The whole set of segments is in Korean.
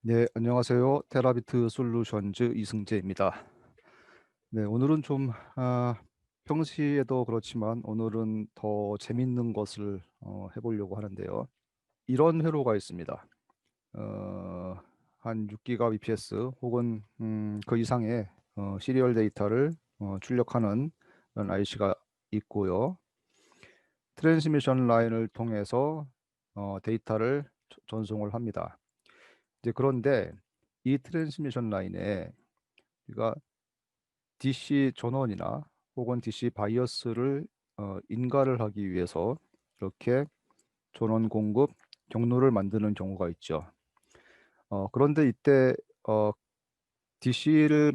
네, 안녕하세요. 테라비트 솔루션즈 이승재입니다. 네, 오늘은 좀 평시에도 그렇지만 오늘은 더 재밌는 것을 해보려고 하는데요. 이런 회로가 있습니다. 어, 한 6기가 bps 혹은 그 이상의 시리얼 데이터를 출력하는 그런 IC가 있고요. 트랜스미션 라인을 통해서 데이터를 전송을 합니다. 이제 그런데 이 트랜스미션 라인에 우리가 DC 전원이나 혹은 DC 바이어스를 인가를 하기 위해서 이렇게 전원 공급 경로를 만드는 경우가 있죠. 그런데 이때 DC를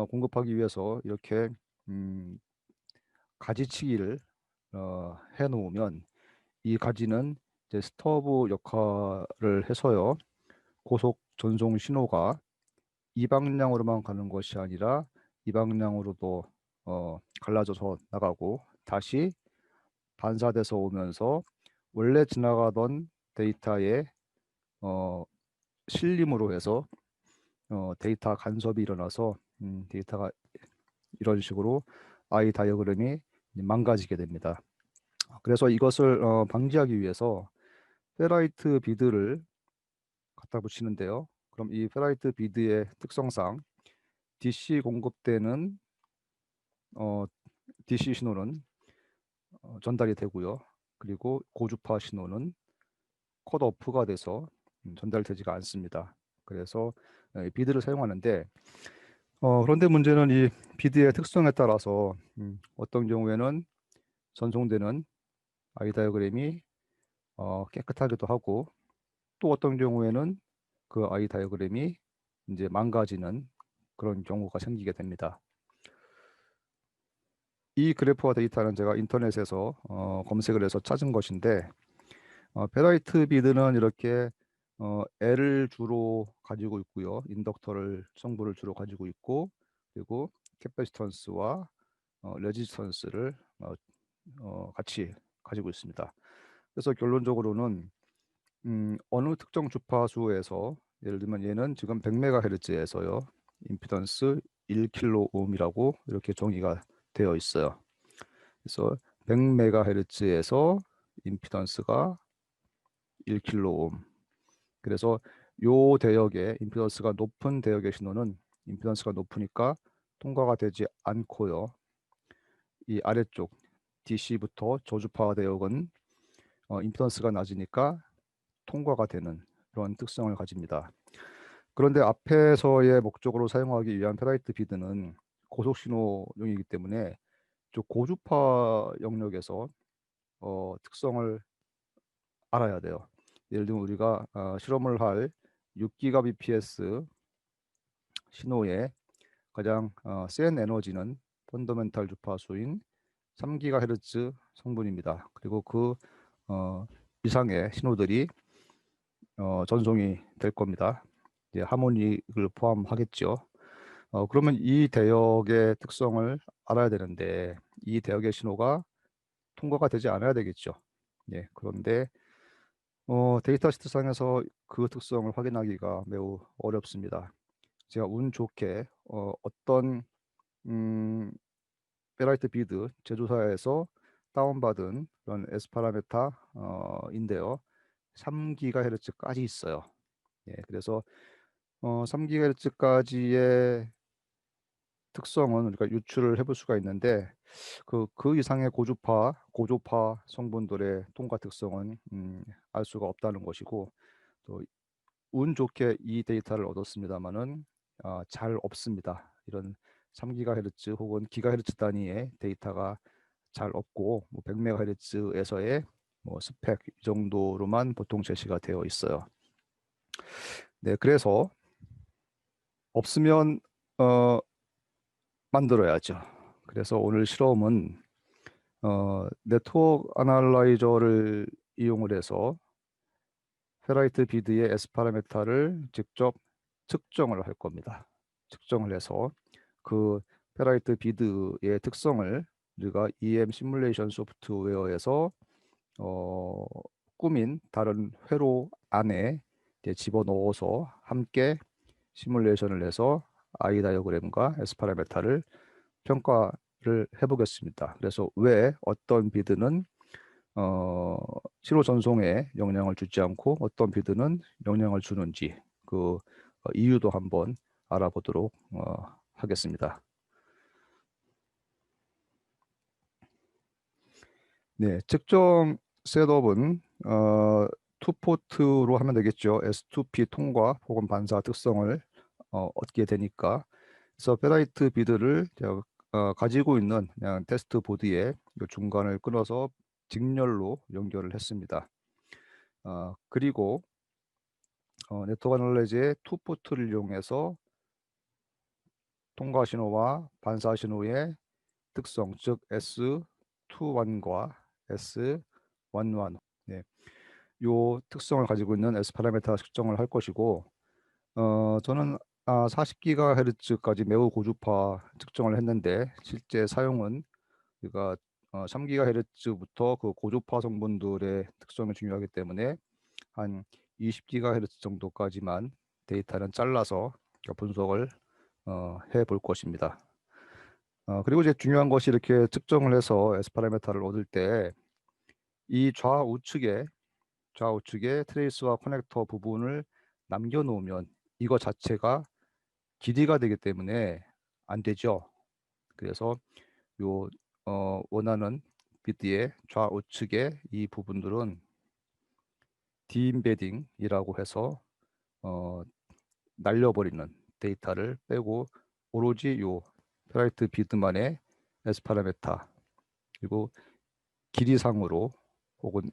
공급하기 위해서 이렇게 음, 가지치기를 해 놓으면 이 가지는 이제 스터브 역할을 해서요. 고속 전송 신호가 이 방향으로만 가는 것이 아니라 이 방향으로도 갈라져서 나가고 다시 반사돼서 오면서 원래 지나가던 데이터의 어, 실림으로 해서 데이터 간섭이 일어나서 데이터가 이런 식으로 I 다이어그램이 망가지게 됩니다. 그래서 이것을 방지하기 위해서 페라이트 비드를 갖다 붙이는데요. 그럼 이 페라이트 비드의 특성상 DC 공급되는 어, DC 신호는 전달이 되고요. 그리고 고주파 신호는 컷오프가 돼서 전달되지가 않습니다. 그래서 비드를 사용하는데 그런데 문제는 이 비드의 특성에 따라서 어떤 경우에는 전송되는 아이 다이어그램이 깨끗하기도 하고 또 어떤 경우에는 그 아이 다이어그램이 이제 망가지는 그런 경우가 생기게 됩니다. 이 그래프와 데이터는 제가 인터넷에서 검색을 해서 찾은 것인데 페라이트 비드는 이렇게 L을 주로 가지고 있고요. 인덕터를 성분을 주로 가지고 있고 그리고 캐패시턴스와 레지스턴스를 같이 가지고 있습니다. 그래서 결론적으로는 어느 특정 주파수에서 예를 들면 얘는 지금 100MHz에서요. 임피던스 1kΩ이라고 이렇게 정의가 되어 있어요. 그래서 100MHz에서 임피던스가 1kΩ. 그래서 요 대역의 임피던스가 높은 대역의 신호는 임피던스가 높으니까 통과가 되지 않고요. 이 아래쪽 DC부터 저주파 대역은 임피던스가 낮으니까 통과가 되는 그런 특성을 가집니다. 그런데 앞에서의 목적으로 사용하기 위한 페라이트 비드는 고속 신호용이기 때문에 저 고주파 영역에서 특성을 알아야 돼요. 예를 들면 우리가 실험을 할 6기가 bps 신호의 가장 센 에너지는 펀더멘탈 주파수인 3GHz 성분입니다. 그리고 그 어, 이상의 신호들이 전송이 될 겁니다. 이제 하모닉을 포함하겠죠. 그러면 이 대역의 특성을 알아야 되는데 이 대역의 신호가 통과가 되지 않아야 되겠죠. 예, 그런데 데이터 시트상에서 그 특성을 확인하기가 매우 어렵습니다. 제가 운 좋게 어떤 음, 페라이트 비드 제조사에서 다운받은 그런 S 파라메타인데요. 3GHz까지 있어요. 예, 그래서 3GHz까지의 특성은 우리가 유출을 해볼 수가 있는데 그 이상의 고조파 성분들의 통과 특성은 알 수가 없다는 것이고 또 운 좋게 이 데이터를 얻었습니다만은 잘 없습니다. 이런 3GHz 혹은 기가헤르츠 단위의 데이터가 잘 없고 뭐 100MHz에서의 뭐 스펙 이 정도로만 보통 제시가 되어 있어요. 네, 그래서 없으면 어, 만들어야죠. 그래서 오늘 실험은 네트워크 아날라이저를 이용을 해서 페라이트 비드의 S 파라메타를 직접 측정을 할 겁니다. 측정을 해서 그 페라이트 비드의 특성을 우리가 EM 시뮬레이션 소프트웨어에서 어, 꾸민 다른 회로 안에 이제 집어넣어서 함께 시뮬레이션을 해서 I 다이어그램과 S 파라메타를 평가를 해보겠습니다. 그래서 왜 어떤 비드는 신호 전송에 영향을 주지 않고 어떤 비드는 영향을 주는지 그 이유도 한번 알아보도록 하겠습니다. 네, 측정 셋업은 투포트로 하면 되겠죠. S2P 통과 혹은 반사 특성을 얻게 되니까. 그래서 페라이트 비드를 제가 가지고 있는 그냥 테스트 보드에 이 중간을 끊어서 직렬로 연결을 했습니다. 그리고 네트워크 애널라이즈의 투포트를 이용해서 통과 신호와 반사 신호의 특성, 즉 S21과 S11, 네, 요 특성을 가지고 있는 S 파라미터 측정을 할 것이고, 저는 40GHz까지 매우 고주파 측정을 했는데 실제 사용은 우리가 3GHz부터 그 고주파 성분들의 특성이 중요하기 때문에 한 20GHz 정도까지만 데이터는 잘라서 분석을 해 볼 것입니다. 그리고 이제 중요한 것이 이렇게 측정을 해서 S 파라미터를 얻을 때 이 좌우측에 트레이스와 커넥터 부분을 남겨놓으면 이거 자체가 길이가 되기 때문에 안 되죠. 그래서 요 원하는 비트의 좌우측에 이 부분들은 디임베딩이라고 해서 어, 날려버리는 데이터를 빼고 오로지 요 페라이트 비트만의 S 파라메타 그리고 길이상으로 혹은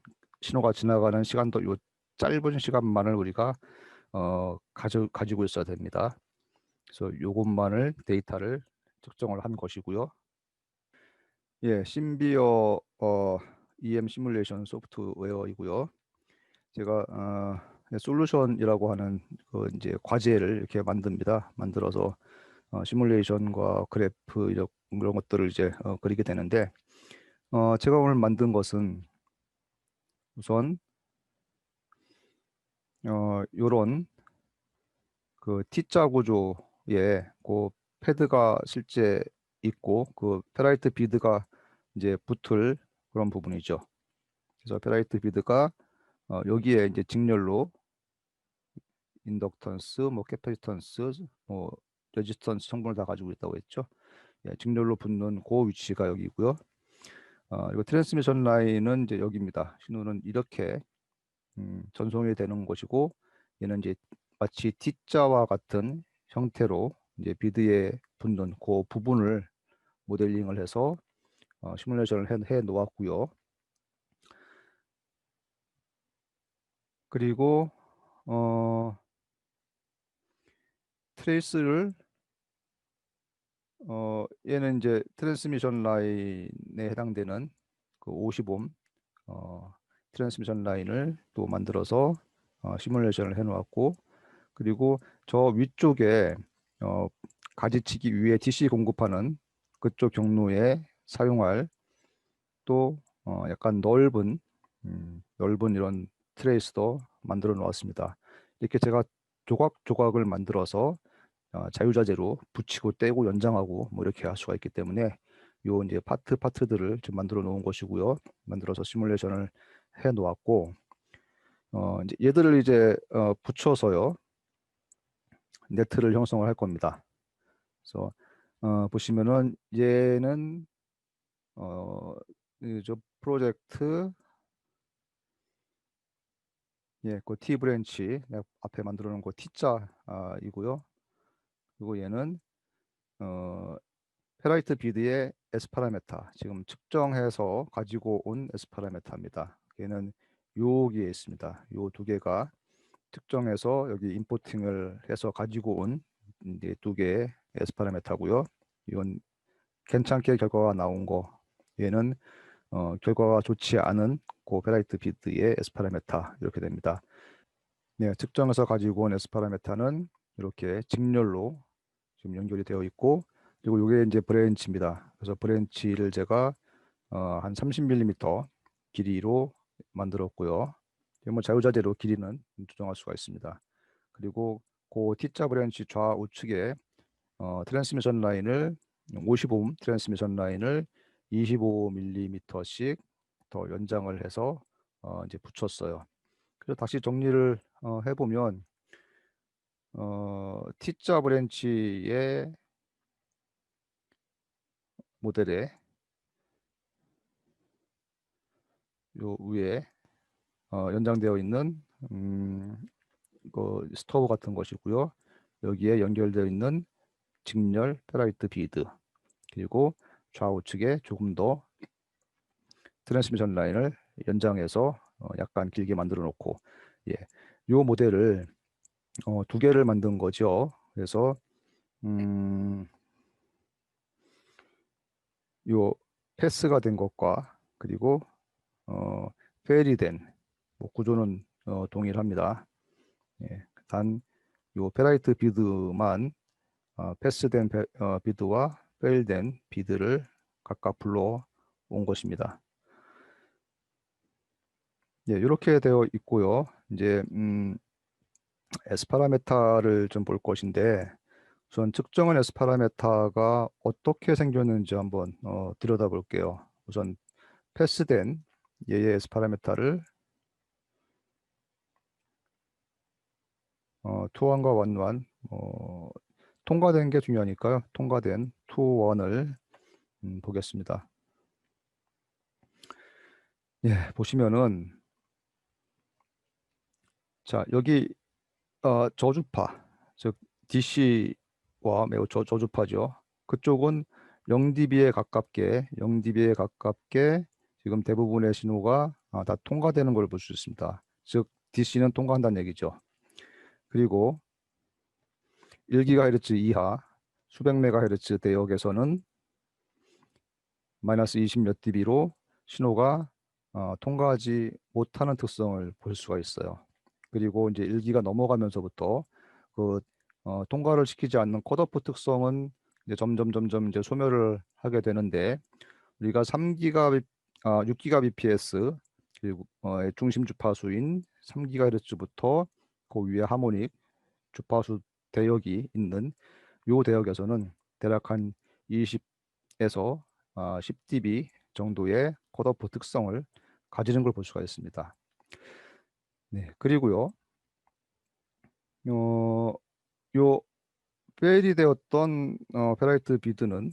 신호가 지나가는 시간도 요 짧은 시간만을 우리가 가지고 있어야 됩니다. 그래서 요것만을 데이터를 측정을 한 것이고요. 예, 신비어 EM 시뮬레이션 소프트웨어이고요. 제가 솔루션이라고 하는 그 이제 과제를 이렇게 만듭니다. 만들어서 시뮬레이션과 그래프 이런 것들을 이제 그리게 되는데 제가 오늘 만든 것은 우선 요런 그 T자 구조에 그 패드가 실제 있고 그 페라이트 비드가 이제 붙을 그런 부분이죠. 그래서 페라이트 비드가 여기에 이제 직렬로 인덕턴스, 뭐 캐파시턴스, 뭐 레지스턴스 성분을 다 가지고 있다고 했죠. 예, 직렬로 붙는 그 위치가 여기고요. 이거 트랜스미션 라인은 이제 여기입니다. 신호는 이렇게 전송이 되는 것이고 얘는 이제 마치 T자와 같은 형태로 이제 비드에 붙는 그 부분을 모델링을 해서 시뮬레이션을 해 놓았고요. 그리고 트레이스를 얘는 이제 트랜스미션 라인에 해당되는 그 50옴 트랜스미션 라인을 또 만들어서 시뮬레이션을 해 놓았고 그리고 저 위쪽에 어, 가지치기 위에 DC 공급하는 그쪽 경로에 사용할 또 약간 넓은 이런 트레이스도 만들어 놓았습니다. 이렇게 제가 조각조각을 만들어서 자유자재로 붙이고 떼고 연장하고 뭐 이렇게 할 수가 있기 때문에 요 이제 파트들을 좀 만들어 놓은 것이고요. 만들어서 시뮬레이션을 해 놓았고 이제 얘들을 이제 붙여서요 네트를 형성을 할 겁니다. 그래서 보시면은 얘는 저 프로젝트 예, 그 T 브랜치 내가 앞에 만들어 놓은 거 T자이고요. 그리고 얘는 어, 페라이트 비드의 S 파라메타 지금 측정해서 가지고 온 S 파라메타입니다. 얘는 여기에 있습니다. 요 두 개가 측정해서 여기 임포팅을 해서 가지고 온 이제 두 개의 S 파라메타고요. 이건 괜찮게 결과가 나온 거. 얘는 결과가 좋지 않은 고 페라이트 비드의 S 파라메타 이렇게 됩니다. 네, 측정해서 가지고 온 S 파라메타는 이렇게 직렬로 지금 연결이 되어 있고 그리고 이게 이제 브랜치입니다. 그래서 브랜치를 제가 한 30mm 길이로 만들었고요. 뭐 자유자재로 길이는 조정할 수가 있습니다. 그리고 그 T자 브랜치 좌우측에 트랜스미션 라인을 55음 트랜스미션 라인을 25mm씩 더 연장을 해서 이제 붙였어요. 그래서 다시 정리를 해보면 T자 브랜치의 모델에 요 위에 연장되어 있는 그 스토브 같은 것이고요. 여기에 연결되어 있는 직렬 페라이트 비드, 그리고 좌우측에 조금 더 트랜스미션 라인을 연장해서 약간 길게 만들어 놓고, 예, 요 모델을 두 개를 만든 거죠. 그래서 요 패스가 된 것과 그리고 페일이 된 뭐 구조는 동일합니다. 예, 단 요 페라이트 비드만 패스된 비드와 페일된 비드를 각각 불러 온 것입니다. 예, 이렇게 되어 있고요. 이제 S 파라메타를 좀 볼 것인데, 우선 측정한 S 파라메타가 어떻게 생겼는지 한번 들여다볼게요. 우선 패스된 얘의 S 파라메타를 투원과 원원 통과된 게 중요하니까요. 통과된 투원을 보겠습니다. 예, 보시면은 자, 여기 저주파, 즉 DC와 매우 저주파죠. 그쪽은 0dB에 가깝게 지금 대부분의 신호가 다 통과되는 걸 볼 수 있습니다. 즉 DC는 통과한다는 얘기죠. 그리고 1GHz 이하 수백 메가헤르츠 대역에서는 마이너스 20 몇 dB로 신호가 통과하지 못하는 특성을 볼 수가 있어요. 그리고 이제 1기가 넘어가면서부터 그 통과를 시키지 않는 컷오프 특성은 이제 점점 이제 소멸을 하게 되는데, 우리가 6기가 bps 그리고 중심 주파수인 3GHz부터 그 위에 하모닉 주파수 대역이 있는 요 대역에서는 대략 한 20에서 10dB 정도의 컷오프 특성을 가지는 걸 볼 수가 있습니다. 네, 그리고요, 요, 요 페일이 되었던 페라이트 비드는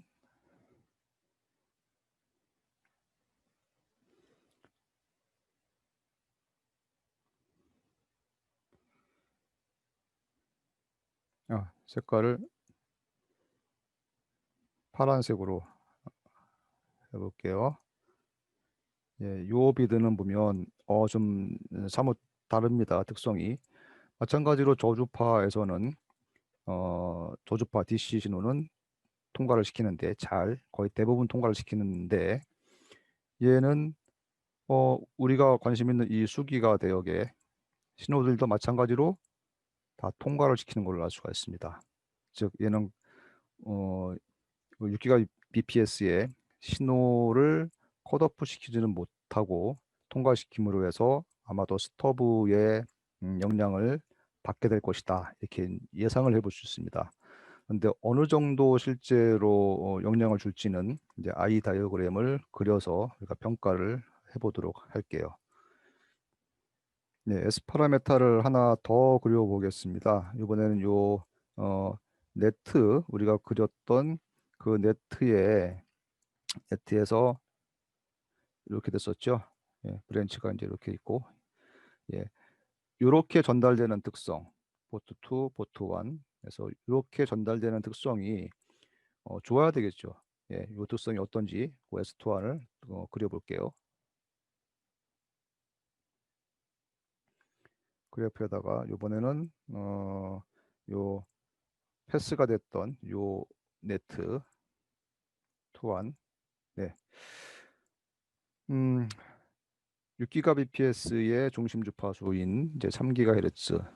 색깔을 파란색으로 해볼게요. 예, 요 비드는 보면 좀 사뭇 다릅니다. 특성이. 마찬가지로 저주파에서는 저주파 DC 신호는 통과를 시키는데 거의 대부분 통과를 시키는데, 얘는 우리가 관심 있는 이 수기가 대역의 신호들도 마찬가지로 다 통과를 시키는 걸로 알 수가 있습니다. 즉 얘는 6기가 bps의 신호를 컷오프 시키지는 못하고 통과시킴으로 해서 아마도 스토브의 영향을 받게 될 것이다, 이렇게 예상을 해볼 수 있습니다. 그런데 어느 정도 실제로 영향을 줄지는 이제 I 다이어그램을 그려서 우리가 평가를 해보도록 할게요. 네, S 파라메타를 하나 더 그려보겠습니다. 이번에는 요 네트, 우리가 그렸던 그 네트에서 이렇게 됐었죠. 예, 브랜치가 이제 이렇게 있고, 예, 이렇게 전달되는 특성, 포트 2, 포트 1에서 이렇게 전달되는 특성이 좋아야 되겠죠. 예, 이 특성이 어떤지 그 S2를 그려볼게요. 그래프에다가 이번에는 요 패스가 됐던 요 네트 투안, 네, 6기가 bps의 중심 주파수인 이제 3GHz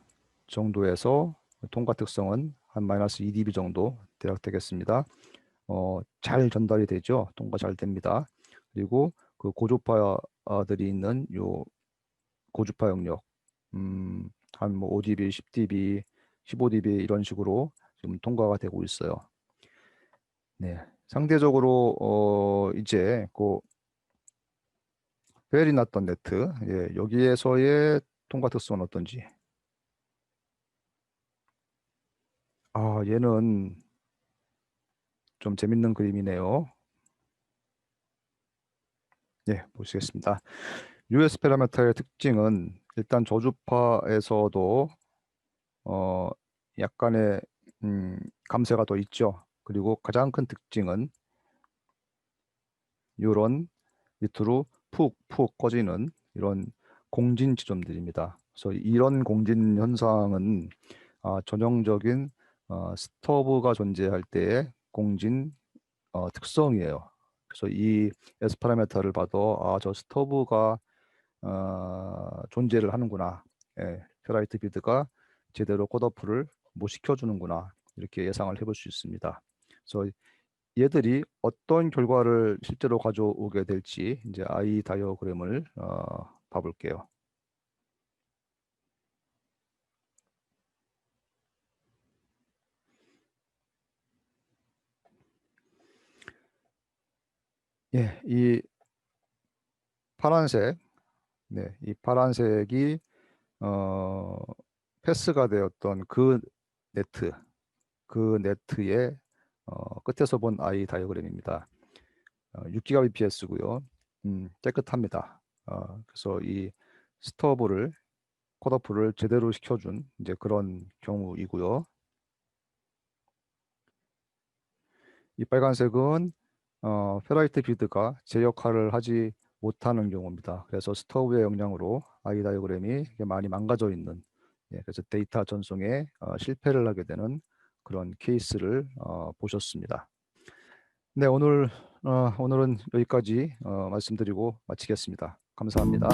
정도에서 통과 특성은 한 마이너스 2dB 정도 대략 되겠습니다. 잘 전달이 되죠. 통과 잘 됩니다. 그리고 그 고주파들이 있는 요 고주파 영역, 한 뭐 5dB, 10dB, 15dB 이런 식으로 지금 통과가 되고 있어요. 네, 상대적으로 이제 그 베리났던 네트, 예, 여기에서의 통과 특성은 어떤지. 얘는 좀 재밌는 그림이네요. 예, 보시겠습니다. US 파라미터의 특징은 일단 저주파에서도 어, 약간의 감쇄가 더 있죠. 그리고 가장 큰 특징은 이런 밑으로 푹푹 꺼지는 이런 공진 지점들입니다. 그래서 이런 공진 현상은 전형적인 스토브가 존재할 때의 공진 특성이에요. 그래서 이 S 파라미터를 봐도 저 스토브가 존재를 하는구나. 예, 페라이트 비드가 제대로 컷오프를 못 시켜주는구나. 이렇게 예상을 해볼 수 있습니다. 그래서 얘들이 어떤 결과를 실제로 가져오게 될지 이제 I 다이어그램을 봐볼게요. 예, 이 파란색, 네, 이 파란색이 어, 패스가 되었던 그 네트, 그 네트의 끝에서 본 I 다이어그램입니다. 6GBps고요. 깨끗합니다. 그래서 이 스토브를 컷오프를 제대로 시켜준 이제 그런 경우이고요. 이 빨간색은 페라이트 비드가 제 역할을 하지 못하는 경우입니다. 그래서 스토브의 영향으로 I 다이어그램이 많이 망가져 있는, 예, 그래서 데이터 전송에 실패를 하게 되는 그런 케이스를 보셨습니다. 네, 오늘은 여기까지 말씀드리고 마치겠습니다. 감사합니다.